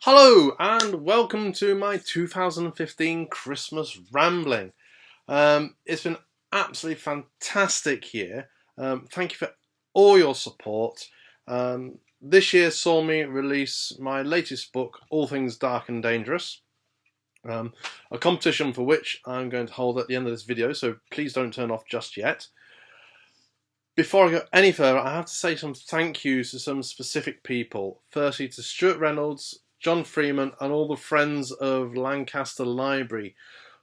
Hello and welcome to my 2015 Christmas rambling. It's been absolutely fantastic year. Thank you for all your support. This year saw me release my latest book, All Things Dark and Dangerous, a competition for which I'm going to hold at the end of this video, so please don't turn off just yet. Before I go any further, I have to say some thank yous to some specific people. Firstly to Stuart Reynolds, John Freeman and all the friends of Lancaster Library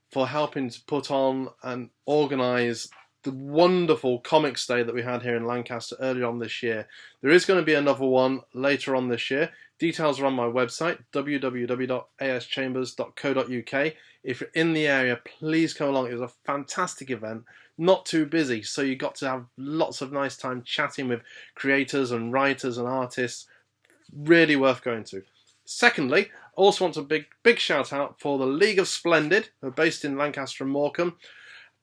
for helping to put on and organise the wonderful comics day that we had here in Lancaster earlier on this year. There is going to be another one later on this year. Details are on my website, www.A.S.Chambers.co.uk. If you're in the area, please come along. It was a fantastic event, not too busy, so you got to have lots of nice time chatting with creators and writers and artists. Really worth going to. Secondly, I also want a big shout out for the League of Splendid, who are based in Lancaster and Morecambe,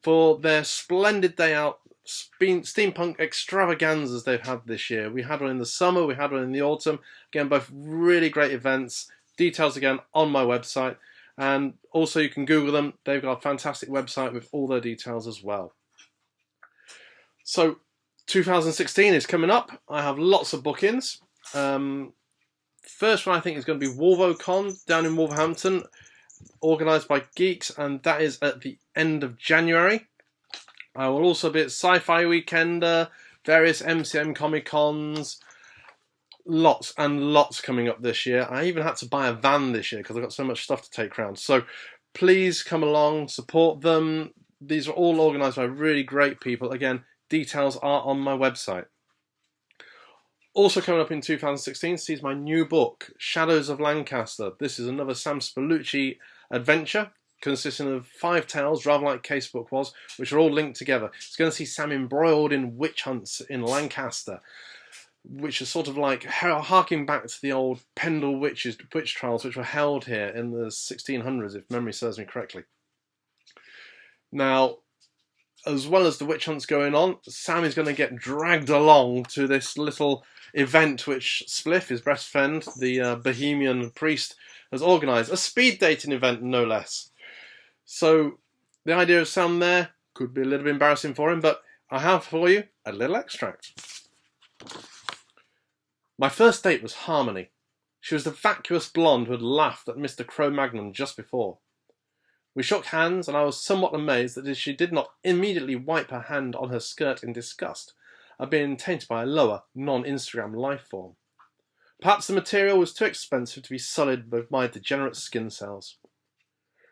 for their splendid day out steampunk extravaganzas they've had this year. We had one in the summer, we had one in the autumn. Again, both really great events. Details again on my website. And also you can Google them. They've got a fantastic website with all their details as well. So 2016 is coming up. I have lots of bookings. First one I think is going to be WolvoCon down in Wolverhampton, organised by Geeks, and that is at the end of January. I will also be at Sci-Fi Weekender, various MCM Comic Cons, lots and lots coming up this year. I even had to buy a van this year because I've got so much stuff to take around. So please come along, support them. These are all organised by really great people. Again, details are on my website. Also coming up in 2016 sees my new book, Shadows of Lancaster. This is another Sam Spallucci adventure consisting of 5 tales, rather like Casebook was, which are all linked together. It's going to see Sam embroiled in witch hunts in Lancaster, which is sort of like harking back to the old Pendle witch trials which were held here in the 1600s, if memory serves me correctly. Now, as well as the witch hunts going on, Sam is going to get dragged along to this little event which Spliff, his best friend, the Bohemian priest, has organised. A speed dating event, no less. So the idea of Sam there could be a little bit embarrassing for him, but I have for you a little extract. My first date was Harmony. She was the vacuous blonde who had laughed at Mr. Cro-Magnon just before. We shook hands, and I was somewhat amazed that she did not immediately wipe her hand on her skirt in disgust at being tainted by a lower, non-Instagram life form. Perhaps the material was too expensive to be sullied with my degenerate skin cells.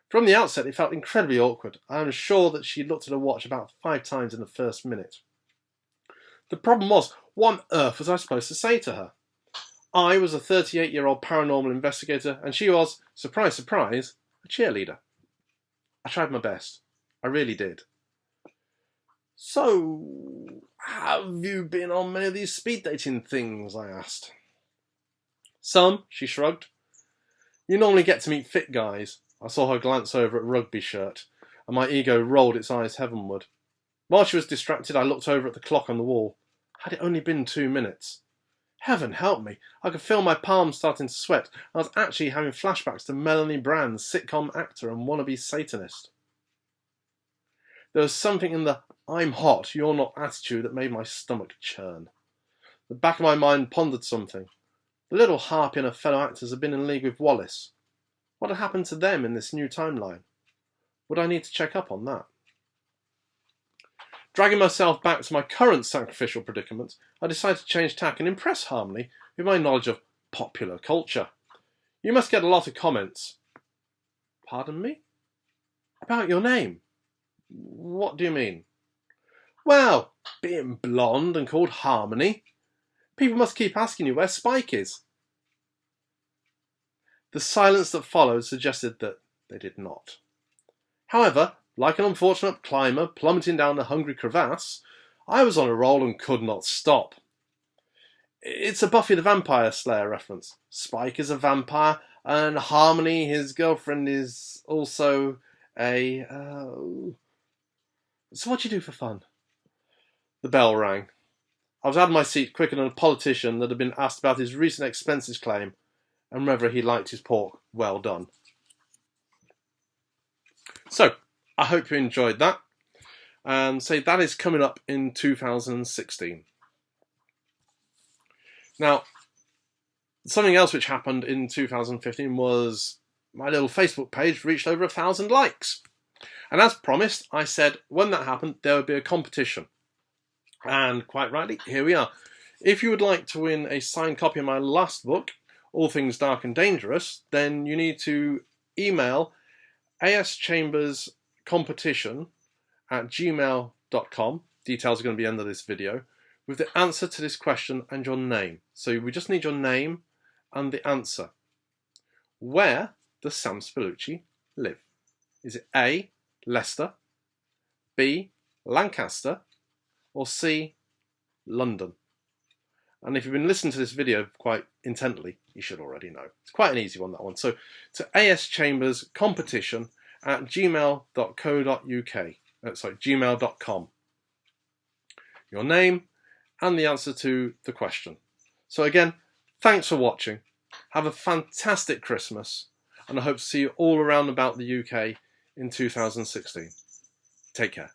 From the outset, it felt incredibly awkward. I am sure that she looked at her watch about 5 times in the first minute. The problem was, what on earth was I supposed to say to her? I was a 38-year-old paranormal investigator, and she was, surprise, surprise, a cheerleader. I tried my best. I really did. So, have you been on many of these speed dating things? I asked. Some, she shrugged. You normally get to meet fit guys. I saw her glance over at rugby shirt, and my ego rolled its eyes heavenward. While she was distracted, I looked over at the clock on the wall. Had it only been 2 minutes? Heaven help me, I could feel my palms starting to sweat. I was actually having flashbacks to Melanie Brand's sitcom actor and wannabe Satanist. There was something in the I'm hot, you're not attitude that made my stomach churn. The back of my mind pondered something. The little harpy and her fellow actors had been in league with Wallace. What had happened to them in this new timeline? Would I need to check up on that? Dragging myself back to my current sacrificial predicament, I decided to change tack and impress Harmony with my knowledge of popular culture. You must get a lot of comments. Pardon me? About your name? What do you mean? Well, being blonde and called Harmony. People must keep asking you where Spike is. The silence that followed suggested that they did not. However, like an unfortunate climber plummeting down a hungry crevasse, I was on a roll and could not stop. It's a Buffy the Vampire Slayer reference. Spike is a vampire, and Harmony, his girlfriend, is also a... So what do you do for fun? The bell rang. I was out of my seat quicker than a politician that had been asked about his recent expenses claim, and whether he liked his pork well done. So, I hope you enjoyed that, and say that is coming up in 2016. Now, something else which happened in 2015 was my little Facebook page reached over 1,000 likes. And as promised, I said when that happened, there would be a competition. And quite rightly, here we are. If you would like to win a signed copy of my last book, All Things Dark and Dangerous, then you need to email A.S.Chambers competition@gmail.com. Details are going to be under this video, with the answer to this question and your name. So we just need your name and the answer. Where does Sam Spillucci live? Is it A, Leicester, B, Lancaster, or C, London? And if you've been listening to this video quite intently, you should already know. It's quite an easy one, that one. So to A.S.Chambers competition@gmail.com. Your name and the answer to the question. So again, thanks for watching. Have a fantastic Christmas, and I hope to see you all around about the UK in 2016. Take care.